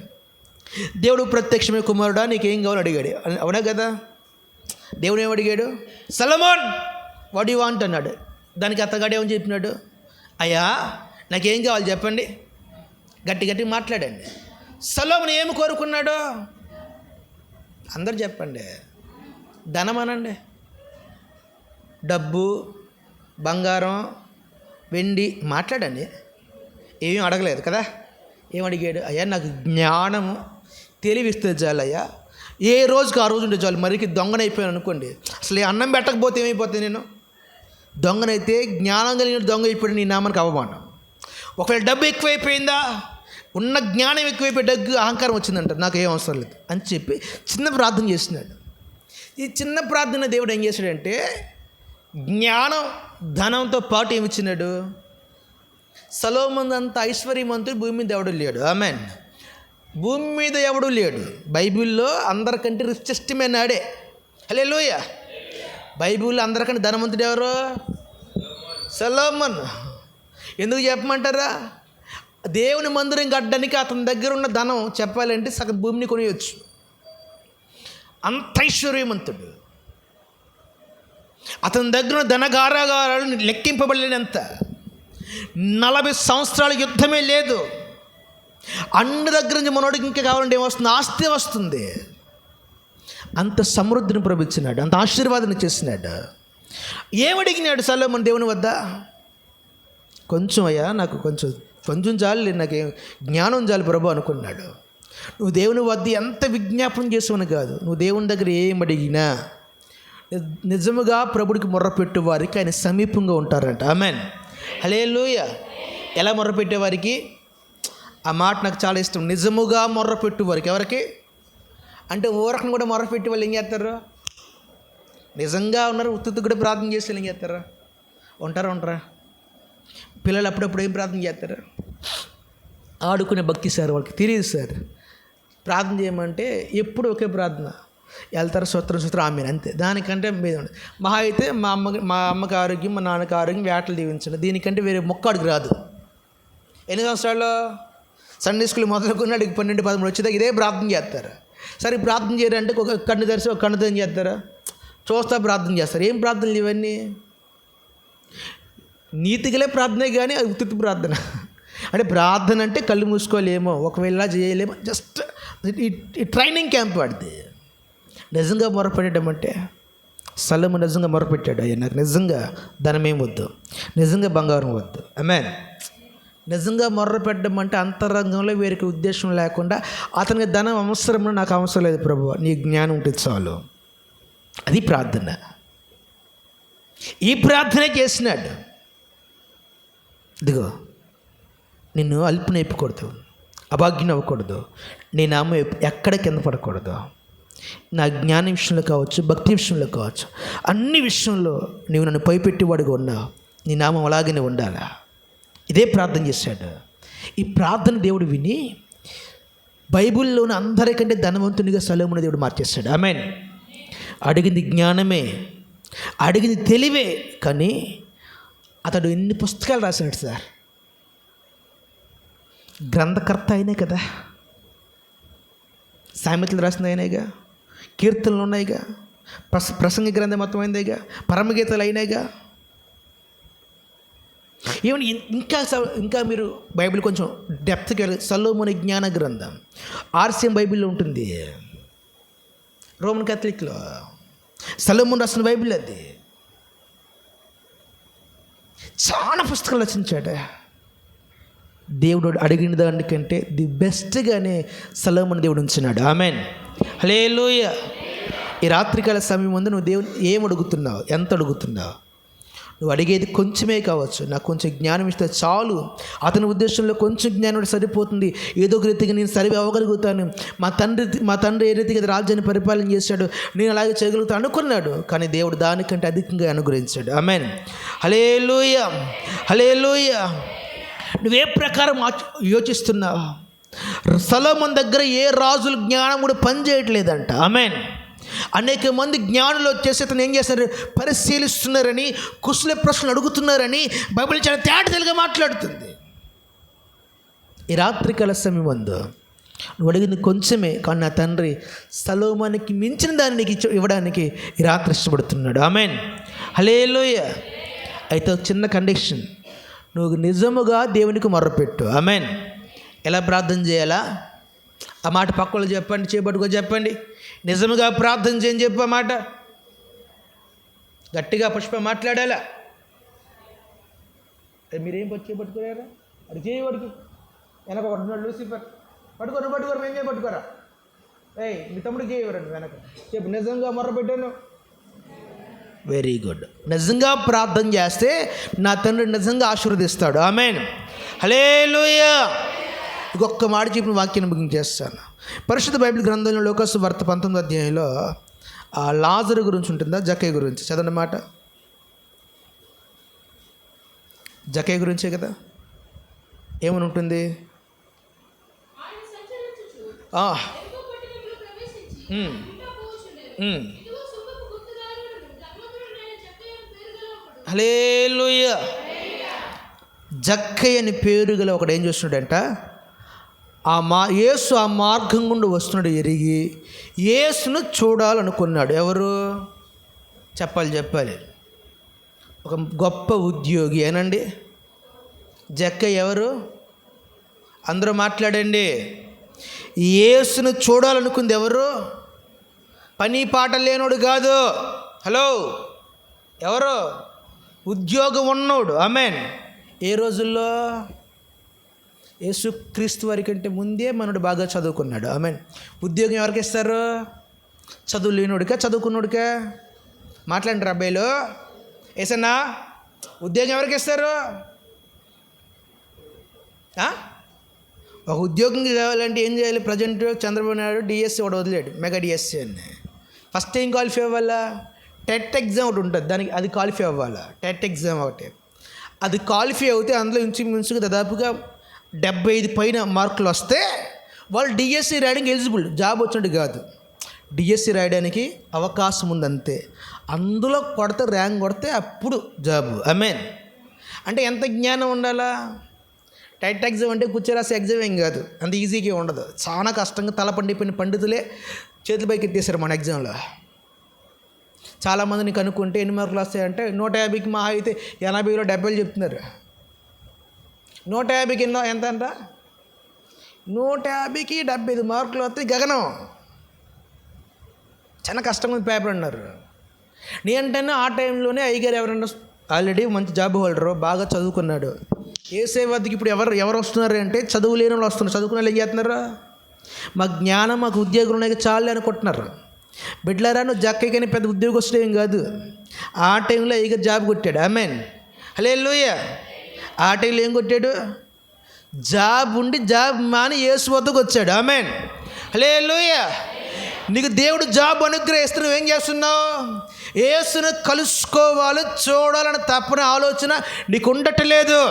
దేవుడు ప్రత్యక్షమైన కుమారుడా నీకేం కావాలని అడిగాడు. అవునా కదా? దేవుడు ఏం అడిగాడు? సొలొమోన్ వాట్ యు వాంట్ అన్నాడు. దానికి అత్తగాడు ఏమని చెప్పినాడు? అయ్యా నాకేం కావాలి చెప్పండి. గట్టి మాట్లాడండి. సొలొమోను ఏమి కోరుకున్నాడు? అందరు చెప్పండి. ధనం అనండి, డబ్బు, బంగారం, వెండి మాట్లాడండి. ఏమీ అడగలేదు కదా. ఏం అడిగాడు? అయ్యా నాకు జ్ఞానము తెలివిస్తే చాలు అయ్యా, ఏ రోజుకి ఆ రోజు ఉంటే చాలు. మరికి దొంగనైపోయాను అనుకోండి, అసలు అన్నం పెట్టకపోతే ఏమైపోతాయి? నేను దొంగనైతే జ్ఞానం కలిగిన దొంగ అయిపోయి నీ నామానికి అవమానం. ఒకవేళ డబ్బు ఎక్కువైపోయిందా, ఉన్న జ్ఞానం ఎక్కువైపోయి డబ్బు అహంకారం వచ్చిందంట, నాకు ఏం అవసరం లేదు అని చెప్పి చిన్న ప్రార్థన చేస్తున్నాడు. ఈ చిన్న ప్రార్థన దేవుడు ఏం చేశాడంటే జ్ఞానం ధనంతో పాటు ఏమిచ్చినాడు? సొలొమోను అంత ఐశ్వర్యవంతుడు భూమి మీద ఎవడు లేడు. ఆమెన్. భూమి మీద ఎవడు లేడు. బైబిల్లో అందరికంటే రిచెస్ట్ మ్యాన్ ఆడే. హల్లెలూయా. బైబిల్లో అందరికంటే ధనవంతుడు ఎవరు? సొలొమోను. ఎందుకు చెప్పమంటారా? దేవుని మందిరం కట్టడానికి అతని దగ్గర ఉన్న ధనం చెప్పాలంటే సగం భూమిని కొనియొచ్చు. అంత ఐశ్వర్యవంతుడు. అతని దగ్గర ధనగారాగారాలు లెక్కింపబడలేనంత. 40 సంవత్సరాల యుద్ధమే లేదు. అన్ని దగ్గర నుంచి మనోడికి ఇంకా కావాలంటే ఏమొస్తుంది? ఆస్తి వస్తుంది. అంత సమృద్ధిని ప్రభించినాడు, అంత ఆశీర్వాదాన్ని చేసినాడు. ఏమడిగినాడు సొలొమోను దేవుని వద్ద? కొంచెం అయ్యా, నాకు కొంచెం చాలు, నాకు జ్ఞానం చాలు ప్రభు అనుకున్నాడు. నువ్వు దేవుని వద్ద ఎంత విజ్ఞాపనం చేసావని కాదు, నువ్వు దేవుని దగ్గర ఏమడిగినా నిజముగా ప్రభుడికి మొర్రపెట్టు వారికి ఆయన సమీపంగా ఉంటారంట. ఆమెన్. హల్లెలూయా. ఎలా మొర్రపెట్టేవారికి? ఆ మాట నాకు చాలా ఇష్టం. నిజముగా మొర్రపెట్టు వారికి. ఎవరికి అంటే ఊరకను కూడా మొర్రపెట్టి వాళ్ళు ఏం చేస్తారు? నిజంగా ఉన్నారు, ఉత్తుత్తు కూడా ప్రార్థన చేసి వాళ్ళు ఏం చేస్తారా? ఉంటారా? పిల్లలు అప్పుడప్పుడు ఏం ప్రార్థన చేస్తారు? ఆడుకునే భక్తి సార్, వాళ్ళకి తెలియదు సార్. ప్రార్థన చేయమంటే ఎప్పుడు ఒకే ప్రార్థన, వెళ్తారు సూత్రం ఆమెను, అంతే. దానికంటే మీద ఉండదు. మహా అయితే మా అమ్మకి ఆరోగ్యం, మా నాన్నకి ఆరోగ్యం, వేటలు దీవించండి, దీనికంటే వేరే మొక్కడికి రాదు. ఎన్ని సంవత్సరాలు సండే స్కూల్ మొదలుకున్నాడు 12-13 వచ్చేదాకా ఇదే ప్రార్థన చేస్తారు. సరే ప్రార్థన చేయాలంటే ఒక కన్ను తెరిచి ఒక కన్నుతో ఏం చేస్తారా? చూస్తా ప్రార్థన చేస్తారు. ఏం ప్రార్థనలు ఇవన్నీ? నీతిగలే ప్రార్థనే కానీ అది ఉత్తి ప్రార్థన. అంటే ప్రార్థన అంటే కళ్ళు మూసుకోలేమో, ఒకవేళ చేయలేమో, జస్ట్ ఈ ట్రైనింగ్ క్యాంప్ వాడిది. నిజంగా మొరపెట్టడం అంటే సొలొమోను నిజంగా మొరపెట్టాడు. అయ్యా నాకు నిజంగా ధనమేం వద్దు, నిజంగా బంగారం వద్దు. ఆమేన్. నిజంగా మొర్రపెట్టడం అంటే అంతరంగంలో వేరే ఉద్దేశం లేకుండా అతనికి ధనం అవసరం, నాకు అవసరం లేదు ప్రభువా, నీ జ్ఞానం ఉంటే చాలు. అది ప్రార్థన. ఈ ప్రార్థనే చేసినాడు. ఇదిగో నిన్ను అల్పుని అయిపోకూడదు, అభాగ్యం అవ్వకూడదు, నీ నామం ఎక్కడ కింద పడకూడదు. నా జ్ఞానం విషయంలో కావచ్చు, భక్తి విషయంలో కావచ్చు, అన్ని విషయంలో నీవు నన్ను పైపెట్టేవాడుగా ఉన్నావు, నీ నామం అలాగనే ఉండాలా. ఇదే ప్రార్థన చేశాడు. ఈ ప్రార్థన దేవుడు విని బైబిల్లోని అందరికంటే ధనవంతునిగా సొలొమోను దేవుడు మార్చేశాడు. ఆమేన్. అడిగింది జ్ఞానమే, అడిగింది తెలివే, కానీ అతడు ఎన్ని పుస్తకాలు రాసినాడు సార్. గ్రంథకర్త అయినే కదా, సామెతలు రాసింది అయినాయిగా, కీర్తనలు ఉన్నాయిగా, ప్రసంగి గ్రంథం మొత్తం అయిందేగా, పరమగీతలు అయినాయిగా. ఏమని ఇంకా మీరు బైబిల్ కొంచెం డెప్త్కి వెళ్ళి సొలొమోను జ్ఞాన గ్రంథం RCM బైబిల్లో ఉంటుంది, రోమన్ క్యాథలిక్లో సొలొమోను రాసిన బైబిల్ అది. చాలా పుస్తకాలు రచించాడు. దేవుడు అడిగిన దానికంటే ది బెస్ట్గానే సొలొమోను దేవుడు ఉంచినాడు. ఆమెన్. హల్లెలూయా. ఈ రాత్రికాల సమయం ముందు నువ్వు దేవుడు ఏం అడుగుతున్నావు, ఎంత అడుగుతున్నావు? నువ్వు అడిగేది కొంచెమే కావచ్చు, నాకు కొంచెం జ్ఞానం ఇస్తే చాలు, అతని ఉద్దేశంలో కొంచెం జ్ఞానం సరిపోతుంది, ఏదో ఒక రీతిగా నేను సరి అవ్వగలుగుతాను, మా తండ్రి ఏ రీతిగా రాజ్యాన్ని పరిపాలన చేశాడు, నేను అలాగే చేయగలుగుతాను అనుకున్నాడు. కానీ దేవుడు దానికంటే అధికంగా అనుగ్రహించాడు. ఆమేన్. హల్లెలూయా. హల్లెలూయా. నువ్వే ప్రకారం యోచిస్తున్నావు? సొలొమోను దగ్గర ఏ రాజుల జ్ఞానం కూడా పనిచేయట్లేదంట. ఆమేన్. అనేక మంది జ్ఞానులు వచ్చేసి అతను ఏం చేస్తారు, పరిశీలిస్తున్నారని, కుశల ప్రశ్నలు అడుగుతున్నారని బైబిల్ చాలా తేటతెలుగా మాట్లాడుతుంది. ఈ రాత్రికాల సమయం ముందు నువ్వు అడిగింది కొంచెమే, కానీ నా తండ్రి సొలొమోనుకి మించిన దాన్ని నీకు ఇవ్వడానికి ఈ రాత్రి ఇష్టపడుతున్నాడు. ఆమేన్. హల్లెలూయా. అయితే ఒక చిన్న కండిషన్, నువ్వు నిజముగా దేవునికి మొర్రపెట్టు. ఆమేన్. ఎలా ప్రార్థన చేయాలా? ఆ మాట పక్కలో చెప్పండి, చేపట్టుకో చెప్పండి. నిజముగా ప్రార్థన చేయని చెప్పు ఆ మాట గట్టిగా. పుష్ప మాట్లాడాలా? మీరేం చేపట్టుకోలేరా? అది చేయవాడికి వెనక ఒకటి లూసిఫర్ పట్టుకోరు ఏం చేయ పట్టుకోరా మీ తమ్ముడికి చేయవరండి వెనక చెప్పు నిజంగా మొర్ర పెట్టాను. Very good. నిజంగా ప్రార్థన చేస్తే నా తండ్రి నిజంగా ఆశీర్వదిస్తాడు. ఆమేన్. హల్లెలూయా. ఇంకొక మాట చెప్పిన వాక్యాన్ని ముగించేస్తాను. పరిశుద్ధ బైబిల్ గ్రంథంలో లోకాసు వార్త 19వ అధ్యాయంలో ఆ లాజరు గురించి ఉంటుందా, జక్కయ్య గురించి చదవండి మాట. జక్కయ్య గురించే కదా. ఏమని ఉంటుంది? హల్లెలూయా. జక్కయ్య అని పేరు గల ఒకడు ఏం చేస్తున్నాడంట, యేసు ఆ మార్గం గుండా వస్తున్నాడు ఎరిగి యేసును చూడాలనుకున్నాడు. ఎవరు చెప్పాలి ఒక గొప్ప ఉద్యోగి ఏనండి జక్కయ్య. ఎవరు? అందరూ మాట్లాడండి. యేసును చూడాలనుకుంది ఎవరు? పని పాట లేనోడు కాదు. హలో, ఎవరు? ఉద్యోగం ఉన్నోడు. ఆమేన్. ఏ రోజుల్లో? యేసుక్రీస్తు వారి కంటే ముందే మనోడు బాగా చదువుకున్నాడు. ఆమేన్. ఉద్యోగం ఎవరికి ఇస్తారు? చదువు లేనోడికా చదువుకున్నోడికా? మాట్లాడండి అబ్బాయిలు. ఏసన్నా ఉద్యోగం ఎవరికి ఇస్తారు? ఒక ఉద్యోగం కావాలంటే ఏం చేయాలి? ప్రజెంట్ చంద్రబాబు నాయుడు డిఎస్సి ఒకటి వదిలేడు, మెగా డిఎస్సి అని. ఫస్ట్ ఏం క్వాలిఫై అవ్వాలా? టెట్ ఎగ్జామ్ ఒకటి ఉంటుంది, దానికి అది క్వాలిఫై అవ్వాలా. టెట్ ఎగ్జామ్ ఒకటి అది క్వాలిఫై అవుతే అందులో ఇంచుమించుగా దాదాపుగా 75 పైన మార్కులు వస్తే వాళ్ళు డిఎస్సి రాయడానికి ఎలిజిబుల్. జాబ్ వచ్చినట్టు కాదు, డిఎస్సి రాయడానికి అవకాశం ఉంది అంతే. అందులో కొడితే ర్యాంక్ కొడితే అప్పుడు జాబు. ఆమేన్. అంటే ఎంత జ్ఞానం ఉండాలా? టెట్ ఎగ్జామ్ అంటే కూర్చోరాసే ఎగ్జామ్ ఏం కాదు, అంత ఈజీగా ఉండదు. చాలా కష్టంగా తల పండిపోయిన పండితులే చేతుల పైకి ఎత్తేసారు మన ఎగ్జామ్లో. చాలామందిని కనుక్కుంటే ఎన్ని మార్కులు వస్తాయంటే 150కి మహా అయితే 80లో 70 చెప్తున్నారు. 150కి ఎంత అంట? 150కి 75 మార్కులు వస్తే గగనం. చాలా కష్టంగా ఉంది పేపర్ అన్నారు. నేనంటే ఆ టైంలోనే అయ్యగారు ఎవరన్నా ఆల్రెడీ మంచి జాబ్ హోల్డరు, బాగా చదువుకున్నాడు. ఏసే వద్దకి ఇప్పుడు ఎవరు వస్తున్నారు అంటే చదువు లేని వాళ్ళు వస్తున్నారు. చదువుకున్న వాళ్ళు ఏం చేస్తున్నారు? మా జ్ఞానం మాకు ఉద్యోగులు ఉన్నాయి చాలు అనుకుంటున్నారు. బిడ్డలారా, నువ్వు జక్కయ్యకని పెద్ద ఉద్యోగస్తుడు ఏం కాదు. ఆ టైంలో అయ్యగారు జాబ్ కొట్టాడు. ఆమేన్. హల్లెలూయా. ఆ టైంలో ఏం కొట్టాడు? జాబ్ ఉండి జాబ్ మాని యేసు వద్దకు వచ్చాడు. ఆమేన్. హల్లెలూయా. నీకు దేవుడు జాబ్ అనుగ్రహిస్తే నువ్వేం చేస్తున్నావు? యేసును కలుసుకోవాలి, చూడాలని తప్పని ఆలోచన నీకు ఉండట్లేదు.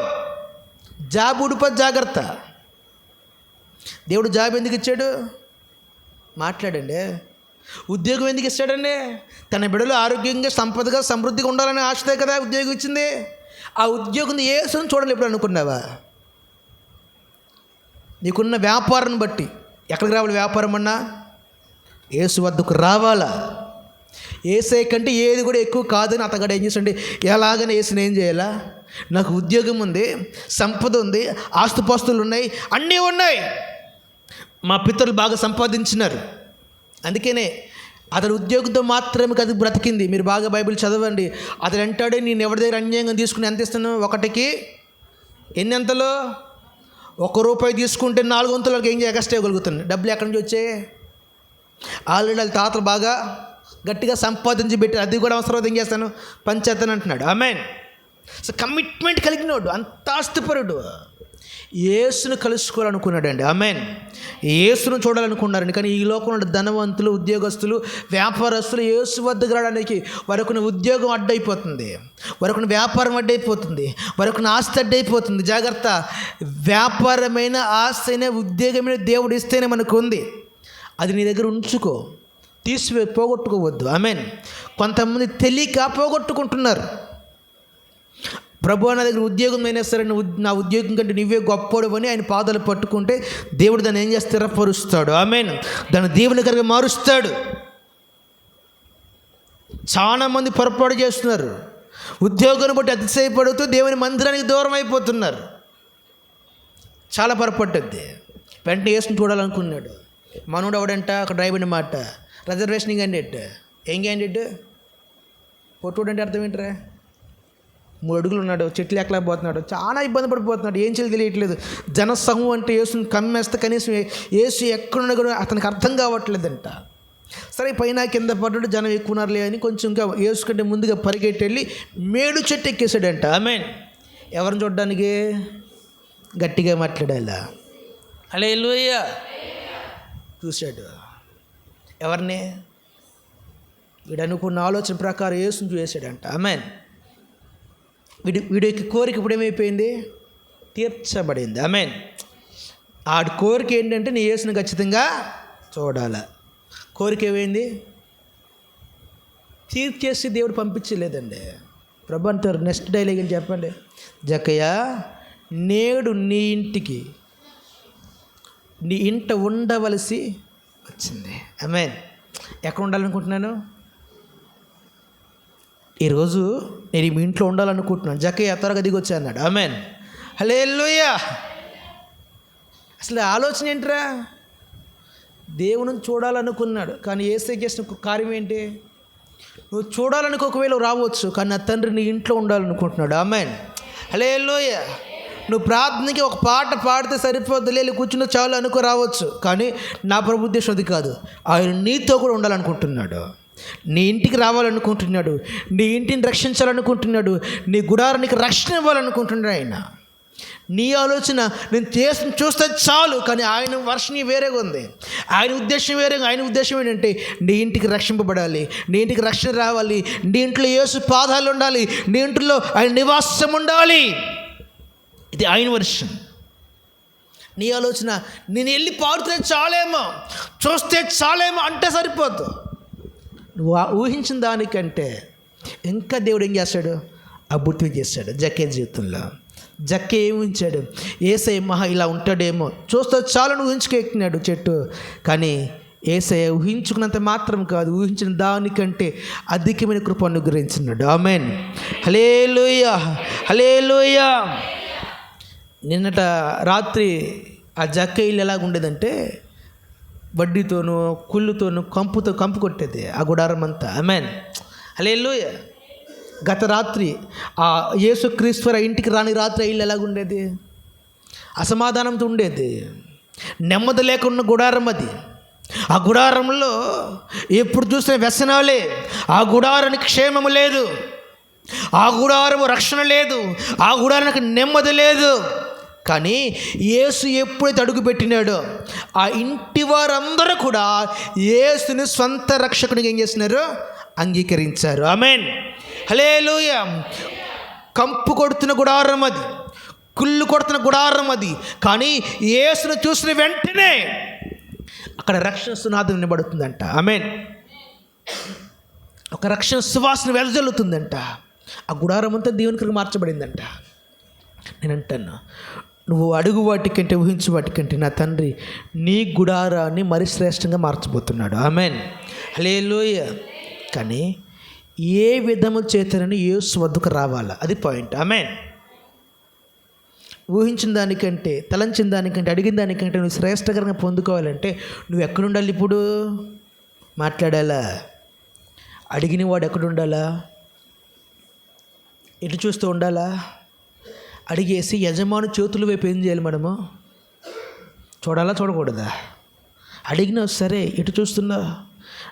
జాబ్ ఉడిపోతే జాగ్రత్త. దేవుడు జాబ్ ఎందుకు ఇచ్చాడు? మాట్లాడండి. ఉద్యోగం ఎందుకు ఇస్తాడండి? తన బిడ్డలు ఆరోగ్యంగా సంపదగా సమృద్ధిగా ఉండాలని ఆశతే కదా ఉద్యోగం ఇచ్చింది. ఆ ఉద్యోగం యేసును చూడాలి ఎప్పుడు అనుకున్నావా? నీకున్న వ్యాపారాన్ని బట్టి ఎక్కడికి రావాలి? వ్యాపారం అన్నా యేసు వద్దకు రావాలా. ఏసే కంటే ఏది కూడా ఎక్కువ కాదని అతగాడు ఏం చేసండి, ఎలాగని యేసుని ఏం చేయాలా? నాకు ఉద్యోగం ఉంది, సంపద ఉంది, ఆస్తుపాస్తులు ఉన్నాయి, అన్నీ ఉన్నాయి, మా పితరులు బాగా సంపాదించినారు, అందుకనే అతడు ఉద్యోగంతో మాత్రమే కదా బ్రతికింది. మీరు బాగా బైబిల్ చదవండి. అతడు అంటాడే, నేను ఎవరి దగ్గర అన్యాయంగా తీసుకుని ఎంత ఇస్తాను? ఒకటికి ఎన్ని అంతలో? ₹1 తీసుకుంటే 4 వంతులకు ఏం ఎగస్ట్రా ఇవ్వగలుగుతాను. డబ్బులు ఎక్కడి నుంచి వచ్చాయి? ఆల్రెడీ వాళ్ళ తాతలు బాగా గట్టిగా సంపాదించి పెట్టి అది కూడా అవసరం ఏం చేస్తాను? పంచేస్తాను అంటున్నాడు. ఆమేన్. సో కమిట్మెంట్ కలిగినోడు, అంత ఆస్తిపరుడు యేసును కలుసుకోవాలనుకున్నాడండి. ఆమేన్. యేసును చూడాలనుకున్నారండి. కానీ ఈ లోకంలో ధనవంతులు, ఉద్యోగస్తులు, వ్యాపారస్తులు యేసు వద్దకు రావడానికి వారికి ఉద్యోగం అడ్డైపోతుంది, వారికి వ్యాపారం అడ్డైపోతుంది, వారికి ఆస్తి అడ్డైపోతుంది. జాగ్రత్త. వ్యాపారమైన ఆస్తి ఉద్యోగమైన దేవుడు ఇస్తేనే మనకు ఉంది. అది నీ దగ్గర ఉంచుకో, పోగొట్టుకోవద్దు. ఆమేన్. కొంతమంది తెలియక పోగొట్టుకుంటున్నారు. ప్రభు నా దగ్గర ఉద్యోగం అయినా సరే, నా ఉద్యోగం కంటే నువ్వే గొప్పోడు అని ఆయన పాదాలు పట్టుకుంటే దేవుడు దాన్ని ఏం చేస్తే స్థిరపరుస్తాడు. ఆమేన్. దాన్ని దేవునికరంగా మారుస్తాడు. చాలామంది పొరపాటు చేస్తున్నారు. ఉద్యోగాన్ని బట్టి అతిశయపడుతూ దేవుని మందిరానికి దూరం అయిపోతున్నారు. చాలా పొరపడ్డది. వెంటనే యేసుని చూడాలనుకున్నాడు. మనోడు ఎవడంట? అక్కడ డ్రైవర్ మాట రిజర్వేషన్ క్యాండిడేట్. ఏం క్యాండిడేట్? పొట్టుడు అంటే అర్థం ఏంటరా? 3 అడుగులు ఉన్నాడు, చెట్లు ఎక్కలేకపోతున్నాడు, చాలా ఇబ్బంది పడిపోతున్నాడు, ఏం చేయాలి తెలియట్లేదు. జనసమూహం అంటే యేసుని కమ్మేస్తే కనీసం యేసు ఎక్కడున్నా కూడా అతనికి అర్థం కావట్లేదంట. సరే పైన కింద పడ్డాడు, జనం ఎక్కువ ఉన్నారులే అని కొంచెం ఇంకా యేసు కంటే ముందుగా పరిగెట్టి వెళ్ళి మేడు చెట్టు ఎక్కేసాడంట. ఆమేన్. ఎవరిని చూడడానికి? గట్టిగా మాట్లాడాలా? హల్లెలూయా. చూశాడు ఎవరిని? వీడు అనుకున్న ఆలోచన ప్రకారం యేసుని చూసాడంట. ఆమేన్. వీడికి కోరిక ఇప్పుడు ఏమైపోయింది? తీర్చబడింది. ఆమేన్. ఆడి కోరిక ఏంటంటే నీ యేసుని ఖచ్చితంగా చూడాలి. కోరిక ఏమైంది? తీర్చేసి దేవుడు పంపించలేదండి. ప్రభు అంటారు నెక్స్ట్ డైలాగ్ అని చెప్పండి, జక్కయ్య నేడు నీ ఇంట ఉండవలసి వచ్చింది. ఆమేన్. ఎక్కడ ఉండాలనుకుంటున్నాను? ఈరోజు నేను మీ ఇంట్లో ఉండాలనుకుంటున్నాను. జక్కయ్య త్వరగా దిగి వచ్చా అన్నాడు. ఆమేన్. హల్లెలూయా. అసలు ఆలోచన ఏంట్రా? దేవుని చూడాలనుకున్నాడు, కానీ యేసయ్య చేసిన కార్యం ఏంటి? నువ్వు చూడాలనుకో, ఒకవేళ రావచ్చు, కానీ నా తండ్రి నీ ఇంట్లో ఉండాలనుకుంటున్నాడు. ఆమేన్. హల్లెలూయా. నువ్వు ప్రార్థనకి ఒక పాట పాడితే సరిపోద్ది, లేదు కూర్చుని చాలు అనుకో రావచ్చు, కానీ నా ప్రభు ఉద్దేశం అది కాదు. ఆయన నీతో కూడా ఉండాలనుకుంటున్నాడు, నీ ఇంటికి రావాలనుకుంటున్నాడు, నీ ఇంటిని రక్షించాలనుకుంటున్నాడు, నీ గుడారానికి రక్షణ ఇవ్వాలనుకుంటున్నాడు. ఆయన నీ ఆలోచన నేను చూస్తే చాలు, కానీ ఆయన వర్షం వేరేగా ఉంది, ఆయన ఉద్దేశం వేరేగా. ఆయన ఉద్దేశం ఏంటంటే నీ ఇంటికి రక్షింపబడాలి, నీ ఇంటికి రక్షణ రావాలి, నీ ఇంట్లో యేసు పాదాలు ఉండాలి, నీ ఇంట్లో ఆయన నివాసం ఉండాలి. ఇది ఆయన వర్షం. నీ ఆలోచన నేను వెళ్ళి పాడితే చాలేమో, చూస్తే చాలేమో అంటే సరిపోదు. నువ్వు ఊహించిన దానికంటే ఇంకా దేవుడు ఏం చేస్తాడు? అద్భుతం చేశాడు. జక్కే జీవితంలో జక్కే ఏమి ఉంచాడు? యేసయ్య మహా ఇలా ఉంటాడేమో, చూస్తే చాలు ఊహించుకెక్కినాడు చెట్టు. కానీ యేసయ్య ఊహించుకున్నంత మాత్రం కాదు, ఊహించిన దానికంటే అధికమైన కృప అనుగ్రహించున్నాడు. ఆమేన్. హల్లెలూయా. హల్లెలూయా. నిన్నట రాత్రి ఆ జక్క ఇల్లు ఎలాగుండేదంటే వడ్డీతోనూ కుళ్ళుతోనూ కంపు కొట్టేది ఆ గుడారం అంతా. ఆమేన్. హల్లెలూయా. గత రాత్రి ఆ యేసుక్రీస్తు ఇంటికి రాని రాత్రి ఇల్లు ఎలాగుండేది? అసమాధానంతో ఉండేది, నెమ్మది లేకున్న గుడారం అది. ఆ గుడారంలో ఎప్పుడు చూసిన వ్యసనాలే, ఆ గుడారానికి క్షేమము లేదు, ఆ గుడారము రక్షణ లేదు, ఆ గుడారానికి నెమ్మది లేదు. కానీ యేసు ఎప్పుడైతే అడుగుపెట్టినాడో ఆ ఇంటి వారందరూ కూడా యేసుని స్వంత రక్షకునిగా ఏం చేస్తున్నారు? అంగీకరించారు. ఆమేన్. హల్లెలూయా. కంపు కొడుతున్న గుడారం అది, కుళ్ళు కొడుతున్న గుడారం అది, కానీ యేసును చూసిన వెంటనే అక్కడ రక్షణ సునాదం వినబడుతుందంట. ఆమేన్. ఒక రక్షణ సువాసన వెదజల్లుతుందంట. ఆ గుడారం అంతా దేవునికి మార్చబడిందంట. నేను అంటాను, నువ్వు అడుగు వాటికంటే ఊహించు వాటికంటే నా తండ్రి నీ గుడారాన్ని మరి శ్రేష్టంగా మార్చబోతున్నాడు. ఆమేన్. హల్లెలూయా. కానీ ఏ విధము చేతనని యేసు వద్దకు రావాలా, అది పాయింట్. ఆమేన్. ఊహించిన దానికంటే, తలంచిన దానికంటే, అడిగిన దానికంటే నువ్వు శ్రేష్టకరంగా పొందుకోవాలంటే నువ్వు ఎక్కడుండాలి? ఇప్పుడు మాట్లాడాలా? అడిగిన వాడు ఎక్కడుండాలా? ఎటు చూస్తూ ఉండాలా? అడిగేసి యజమాను చేతుల వైపు ఏం చేయాలి? మనము చూడాలా, చూడకూడదా? అడిగినా సరే ఎటు చూస్తున్నా?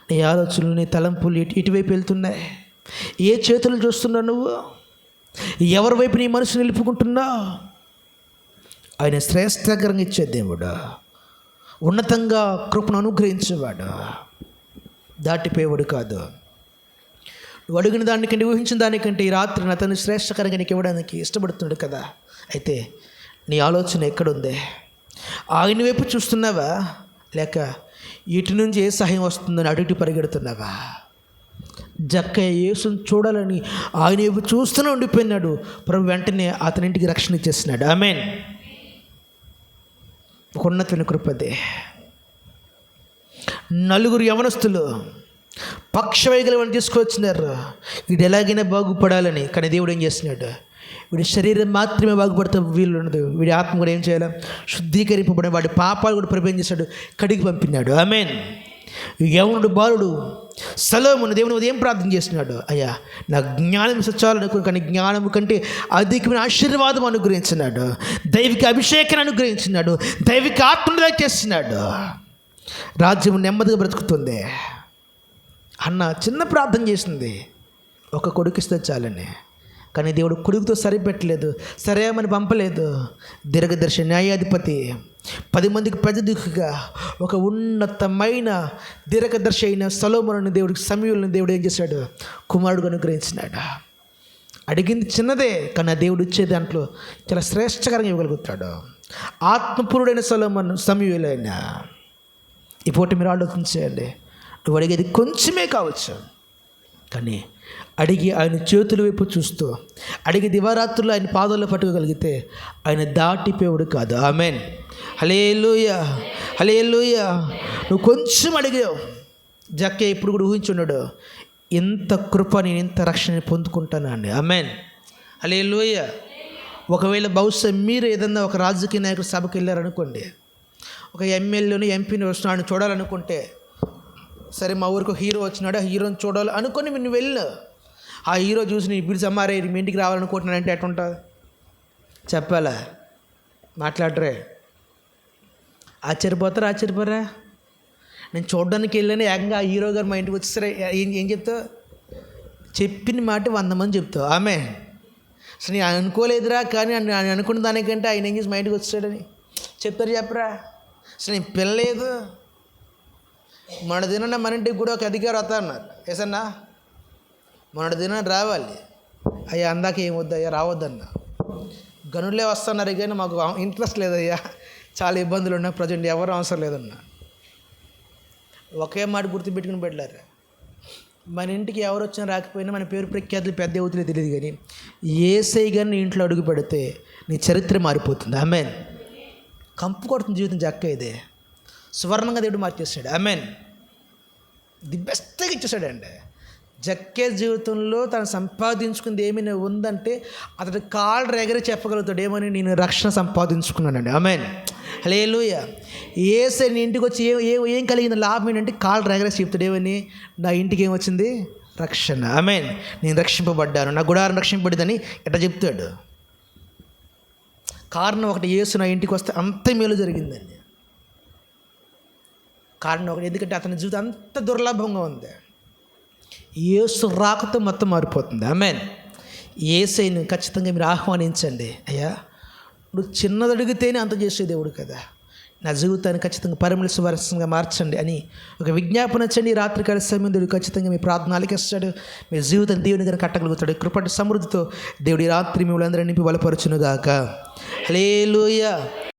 నీ ఆలోచనలు, నీ తలంపులు ఇటువైపు వెళ్తున్నాయి. ఏ చేతులు చూస్తున్నావు నువ్వు? ఎవరి వైపు నీ మనసు నిలుపుకుంటున్నావు? ఆయన శ్రేష్టకరంగా ఇచ్చే దేవుడు, ఉన్నతంగా కృపను అనుగ్రహించేవాడు, దాటిపోయేవాడు కాదు. నువ్వు అడిగిన దానికంటే, ఊహించిన దానికంటే ఈ రాత్రి అతను శ్రేష్టకరంగా నీకు ఇవ్వడానికి ఇష్టపడుతున్నాడు కదా. అయితే నీ ఆలోచన ఎక్కడుంది? ఆయన వైపు చూస్తున్నావా, లేక ఇటు నుంచి ఏ సహాయం వస్తుందని అటు ఇటు పరిగెడుతున్నావా? జక్కయ్య యేసుని చూడాలని ఆయన వైపు చూస్తూనే ఉండిపోయినాడు. ప్రభు వెంటనే అతని ఇంటికి రక్షణ ఇచ్చేస్తున్నాడు. ఆమేన్. ఒక ఉన్నతమైన కృపదే. నలుగురు యవనస్తులు పక్షవైకల్యం తీసుకొచ్చినారు, వీడు ఎలాగైనా బాగుపడాలని. కానీ దేవుడు ఏం చేస్తున్నాడు? వీడి శరీరం మాత్రమే బాగుపడితే వీళ్ళు ఉండదు, వీడి ఆత్మ కూడా ఏం చేయాలి? శుద్ధీకరింపబడిన వాడి పాపాలు కూడా ప్రవేశం చేశాడు, కడిగి పంపినాడు. ఆమేన్. యవనుడు బాలుడు సొలొమోను దేవుని ఉదయం ప్రార్థన చేస్తున్నాడు, అయ్యా నా జ్ఞానం చాలనుకుని, కానీ జ్ఞానం కంటే అధికమైన ఆశీర్వాదం అనుగ్రహించినాడు, దైవిక అభిషేకాన్ని అనుగ్రహించినాడు, దైవిక ఆత్మను చేస్తున్నాడు. రాజ్యం నెమ్మదిగా బ్రతుకుతుంది. అన్న చిన్న ప్రార్థన చేసింది, ఒక కొడుకిస్తే చాలని. కానీ దేవుడు కొడుకుతో సరిపెట్టలేదు, సరేమని పంపలేదు. దీర్ఘదర్శి న్యాయాధిపతి, 10 మందికి పెద్ద దిక్కుగా ఒక ఉన్నతమైన దీర్ఘదర్శి అయిన సొలొమోనుని దేవుడికి, సమూయేలుని దేవుడు ఏం చేశాడు? కుమారుడుగా అనుగ్రహించినాడు. అడిగింది చిన్నదే, కానీ ఆ దేవుడు ఇచ్చే దాంట్లో చాలా శ్రేష్టకరంగా ఇవ్వగలుగుతాడు. ఆత్మపూరుడైన సొలొమోను, సమూయేలు అయినా. ఈ పూట మీరు ఆలోచించేయండి, నువ్వు అడిగేది కొంచెమే కావచ్చు, కానీ అడిగి ఆయన చేతుల వైపు చూస్తూ అడిగి దివారాత్రులు ఆయన పాదాల్లో పట్టుకోగలిగితే ఆయన దాటిపోయాడు కాదు. ఆమెన్, హల్లెలూయా, హల్లెలూయా. నువ్వు కొంచెం అడిగావు. జక్కే ఇప్పుడు కూడా ఊహించున్నాడు, ఇంత కృప, నేను ఇంత రక్షణ పొందుకుంటాను అండి. ఆమెన్, హల్లెలూయా. ఒకవేళ బహుశా మీరు ఏదన్నా ఒక రాజకీయ నాయకుడు సభకి వెళ్ళారనుకోండి, ఒక ఎమ్మెల్యేని ఎంపీని వస్తున్నాడు చూడాలనుకుంటే, సరే మా ఊరికి ఒక హీరో వచ్చినాడు, ఆ హీరోని చూడాలి అనుకొని నువ్వు వెళ్ళు. ఆ హీరో చూసి నీ పిలిచి అమ్మారే మీ ఇంటికి రావాలనుకుంటున్నానంటే ఎట్లుంటుంది? చెప్పాలా? మాట్లాడరే? ఆశ్చర్యపోరా? నేను చూడడానికి వెళ్ళాను, ఏకంగా ఆ హీరో గారు మా ఇంటికి వచ్చేసరే ఏం చెప్తావు? చెప్పిన మాట 100 మంది చెప్తావు. ఆమె అసలు నేను అనుకోలేదురా, కానీ నేను అనుకున్న దానికంటే ఆయన ఏం చేసి మా ఇంటికి వచ్చాడని చెప్తారు. చెప్పరా? అసలు నేను పిల్లలేదు. మన దిన మన ఇంటికి కూడా ఒక అధికారి వస్తా అన్నారు. ఎసన్నా మన దిన రావాలి. అయ్యా అందాక ఏమొద్దయ్యా, రావద్దన్నా. గనులే వస్తున్నారు కానీ మాకు ఇంట్రెస్ట్ లేదయ్యా, చాలా ఇబ్బందులు ఉన్నాయి, ప్రజెంట్ ఎవరు అవసరం లేదన్నా. ఒకే మాట గుర్తుపెట్టుకుని పెట్టారు, మన ఇంటికి ఎవరు వచ్చినా రాకపోయినా మన పేరు ప్రఖ్యాతులు పెద్ద అవుతులే తెలియదు, కానీ యేసయ్య గారిని ఇంట్లో అడుగు పెడితే నీ చరిత్ర మారిపోతుంది. ఆమెన్. కంపు కొడుతుంది జీవితం. జక్క ఇదే సువర్ణంగా దేవుడు మార్చేస్తాడు. ఆమెన్. ది బెస్ట్గా ఇచ్చేసాడండి. జక్కే జీవితంలో తను సంపాదించుకుంది ఏమైనా ఉందంటే అతడు కాళ్ళు రెగరి చెప్పగలుగుతాడు, ఏమని? నేను రక్షణ సంపాదించుకున్నానండి. ఆమెన్, హల్లెలూయా. యేసయ్య నీ ఇంటికి వచ్చి ఏం కలిగిన లాభం ఏంటంటే కాళ్ళు రెగరేసి చెప్తాడు, ఏమని? నా ఇంటికి ఏమొచ్చింది? రక్షణ. ఆమెన్. నేను రక్షింపబడ్డాను, నా గుడారం రక్షింపబడిందని ఎట్లా చెప్తాడు. కారణం ఒకటి, యేసు నా ఇంటికి వస్తే అంత మేలు జరిగిందండి. కారణం ఒకటి, ఎందుకంటే అతని జీవితం అంత దుర్లభంగా ఉంది. యేసు రాకతో మొత్తం మారిపోతుంది. ఆమెన్. యేసయ్యను ఖచ్చితంగా మీరు ఆహ్వానించండి. అయ్యా నువ్వు చిన్నది అడిగితేనే అంత చేసే దేవుడు కదా, నా జీవితాన్ని ఖచ్చితంగా పరిమళ సువాసనగా మార్చండి అని ఒక విజ్ఞాపన ఇచ్చండి. రాత్రికాల సమయం దేవుడు ఖచ్చితంగా మీ ప్రార్థన ఆలకిస్తాడు. మీ జీవితం దేవుని గారిని కట్టగలుగుతాడు. కృపటి సమృద్ధితో దేవుడి రాత్రి మిమ్మల్ని అందరూ నింపి బలపరచునుగాక. హల్లెలూయా.